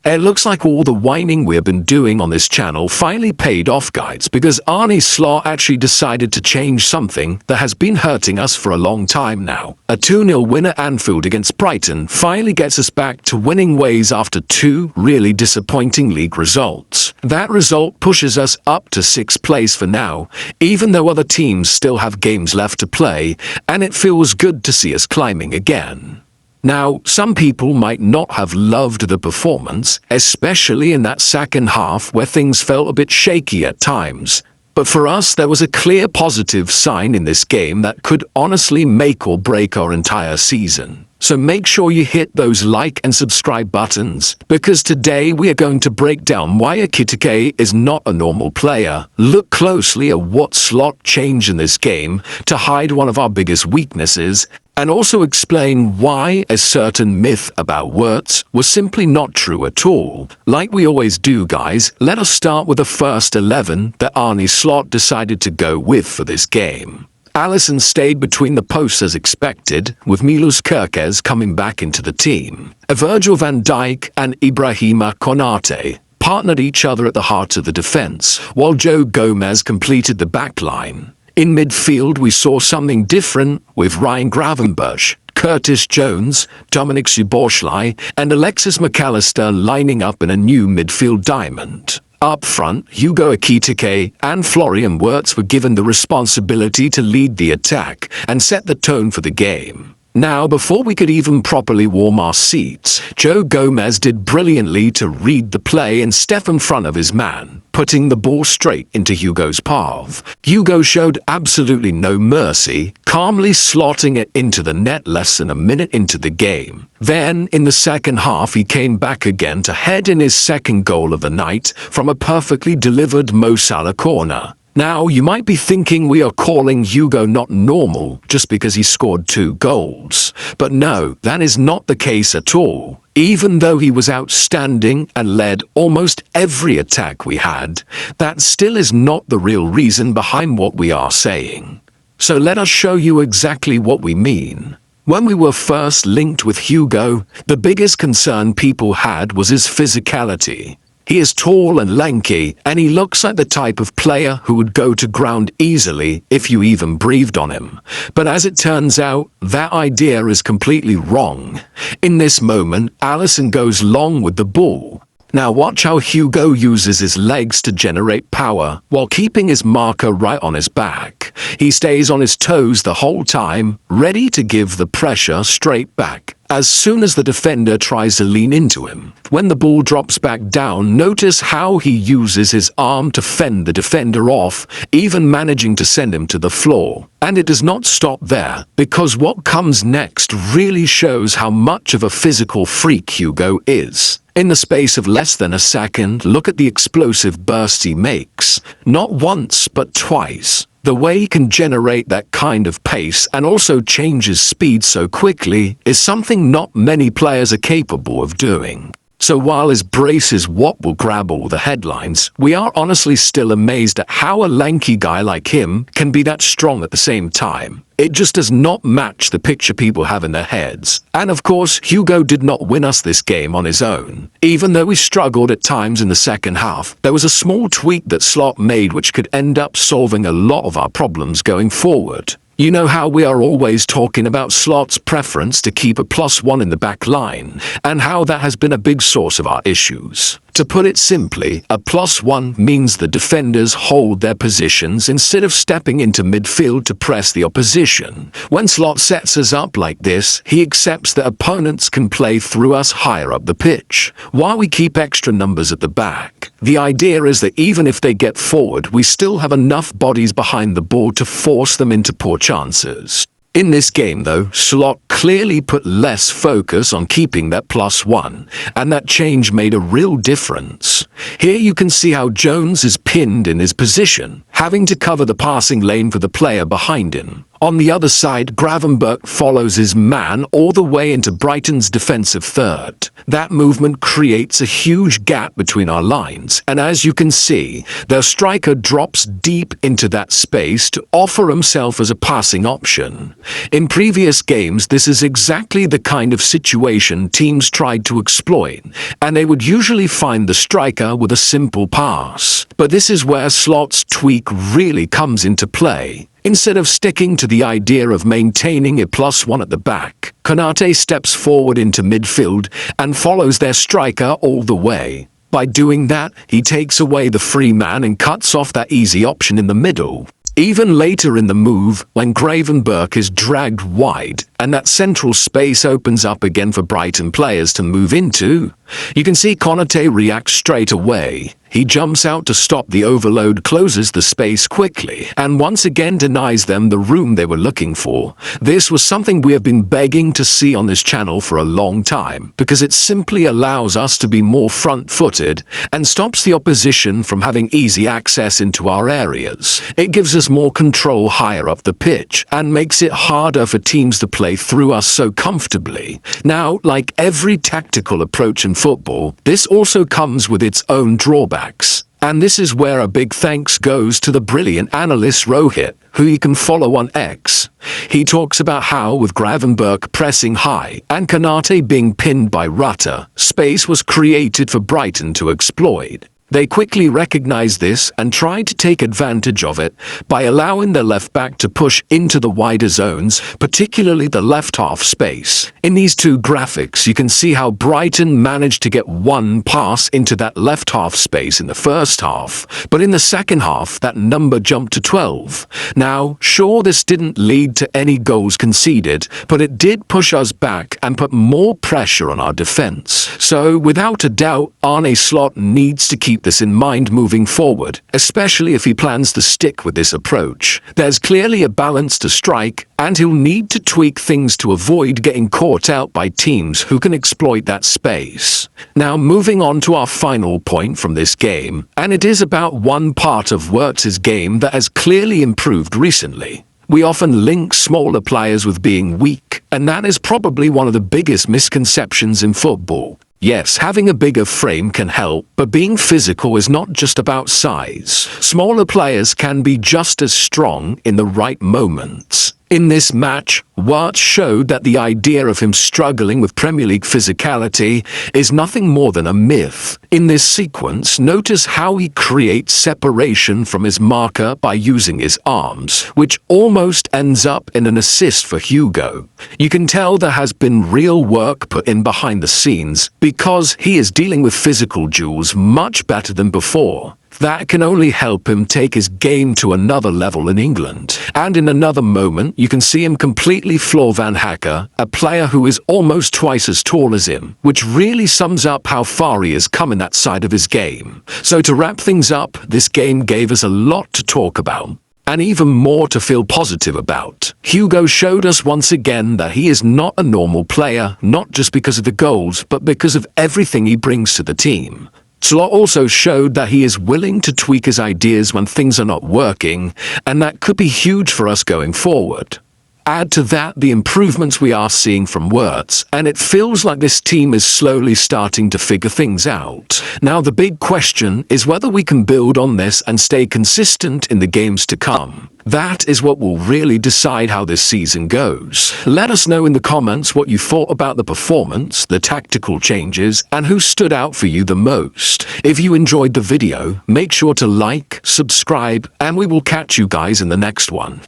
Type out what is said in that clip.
It looks like all the whining we've been doing on this channel finally paid off, guys, because Arne's slot actually decided to change something that has been hurting us for a long time now. A 2-0 win at Anfield against Brighton finally gets us back to winning ways after 2 really disappointing league results. That result pushes us up to 6th place for now, even though other teams still have games left to play, and it feels good to see us climbing again. Now, some people might not have loved the performance, especially in that second half where things felt a bit shaky at times. But for us, there was a clear positive sign in this game that could honestly make or break our entire season. So make sure you hit those like and subscribe buttons, because today we are going to break down why Ekitike is not a normal player, look closely at what slot changed in this game to hide one of our biggest weaknesses, and also explain why a certain myth about Wirtz was simply not true at all. Like we always do, guys, let us start with the first 11 that Arne Slot decided to go with for this game. Alisson stayed between the posts as expected, with Milos Kerkez coming back into the team. Virgil van Dijk and Ibrahima Konate partnered each other at the heart of the defense, while Joe Gomez completed the backline. In midfield, we saw something different with Ryan Gravenberch, Curtis Jones, Dominic Szoboszlai, and Alexis McAllister lining up in a new midfield diamond. Up front, Hugo Ekitike and Florian Wirtz were given the responsibility to lead the attack and set the tone for the game. Now, before we could even properly warm our seats, Joe Gomez did brilliantly to read the play and step in front of his man, putting the ball straight into Hugo's path. Hugo showed absolutely no mercy, calmly slotting it into the net less than a minute into the game. Then, in the second half, he came back again to head in his second goal of the night from a perfectly delivered Mo Salah corner. Now, you might be thinking we are calling Hugo not normal just because he scored 2 goals. But no, that is not the case at all. Even though he was outstanding and led almost every attack we had, that still is not the real reason behind what we are saying. So let us show you exactly what we mean. When we were first linked with Hugo, the biggest concern people had was his physicality. He is tall and lanky, and he looks like the type of player who would go to ground easily if you even breathed on him. But as it turns out, that idea is completely wrong. In this moment, Alisson goes long with the ball. Now watch how Hugo uses his legs to generate power while keeping his marker right on his back. He stays on his toes the whole time, ready to give the pressure straight back as soon as the defender tries to lean into him. When the ball drops back down, notice how he uses his arm to fend the defender off, even managing to send him to the floor. And it does not stop there, because what comes next really shows how much of a physical freak Hugo is. In the space of less than a second, look at the explosive bursts he makes. Not once, but twice. The way he can generate that kind of pace and also change his speed so quickly is something not many players are capable of doing. So while his brace is what will grab all the headlines, we are honestly still amazed at how a lanky guy like him can be that strong at the same time. It just does not match the picture people have in their heads. And of course, Hugo did not win us this game on his own. Even though we struggled at times in the second half, there was a small tweak that Slot made which could end up solving a lot of our problems going forward. You know how we are always talking about Slot's preference to keep a +1 in the back line, and how that has been a big source of our issues. To put it simply, a +1 means the defenders hold their positions instead of stepping into midfield to press the opposition. When Slot sets us up like this, he accepts that opponents can play through us higher up the pitch, while we keep extra numbers at the back. The idea is that even if they get forward, we still have enough bodies behind the ball to force them into poor chances. In this game though, Slot clearly put less focus on keeping that +1, and that change made a real difference. Here you can see how Jones is pinned in his position, having to cover the passing lane for the player behind him. On the other side, Gravenberch follows his man all the way into Brighton's defensive third. That movement creates a huge gap between our lines, and as you can see, their striker drops deep into that space to offer himself as a passing option. In previous games, this is exactly the kind of situation teams tried to exploit, and they would usually find the striker with a simple pass. But this is where Slot's tweak really comes into play. Instead of sticking to the idea of maintaining a +1 at the back, Konate steps forward into midfield and follows their striker all the way. By doing that, he takes away the free man and cuts off that easy option in the middle. Even later in the move, when Gravenberch is dragged wide and that central space opens up again for Brighton players to move into, you can see Konate react straight away. He jumps out to stop the overload, closes the space quickly, and once again denies them the room they were looking for. This was something we have been begging to see on this channel for a long time, because it simply allows us to be more front-footed and stops the opposition from having easy access into our areas. It gives us more control higher up the pitch and makes it harder for teams to play through us so comfortably. Now, like every tactical approach in football, this also comes with its own drawbacks. And this is where a big thanks goes to the brilliant analyst Rohit, who you can follow on X. He talks about how, with Gravenberch pressing high and Konate being pinned by Rutter, space was created for Brighton to exploit. They quickly recognized this and tried to take advantage of it by allowing their left back to push into the wider zones, particularly the left half space. In these two graphics, you can see how Brighton managed to get one pass into that left half space in the first half, but in the second half, that number jumped to 12. Now, sure, this didn't lead to any goals conceded, but it did push us back and put more pressure on our defense. So, without a doubt, Arne Slot needs to keep this in mind moving forward, especially if he plans to stick with this approach. There's clearly a balance to strike, and he'll need to tweak things to avoid getting caught out by teams who can exploit that space. Now, moving on to our final point from this game, and it is about one part of Wirtz's game that has clearly improved recently. We often link smaller players with being weak, and that is probably one of the biggest misconceptions in football. Yes, having a bigger frame can help, but being physical is not just about size. Smaller players can be just as strong in the right moments. In this match, Wirtz showed that the idea of him struggling with Premier League physicality is nothing more than a myth. In this sequence, notice how he creates separation from his marker by using his arms, which almost ends up in an assist for Hugo. You can tell there has been real work put in behind the scenes because he is dealing with physical duels much better than before. That can only help him take his game to another level in England. And in another moment, you can see him completely floor Van Hacker, a player who is almost twice as tall as him, which really sums up how far he has come in that side of his game. So to wrap things up, this game gave us a lot to talk about, and even more to feel positive about. Hugo showed us once again that he is not a normal player, not just because of the goals, but because of everything he brings to the team. Slot also showed that he is willing to tweak his ideas when things are not working, and that could be huge for us going forward. Add to that the improvements we are seeing from Wirtz, and it feels like this team is slowly starting to figure things out. Now the big question is whether we can build on this and stay consistent in the games to come. That is what will really decide how this season goes. Let us know in the comments what you thought about the performance, the tactical changes, and who stood out for you the most. If you enjoyed the video, make sure to like, subscribe, and we will catch you guys in the next one.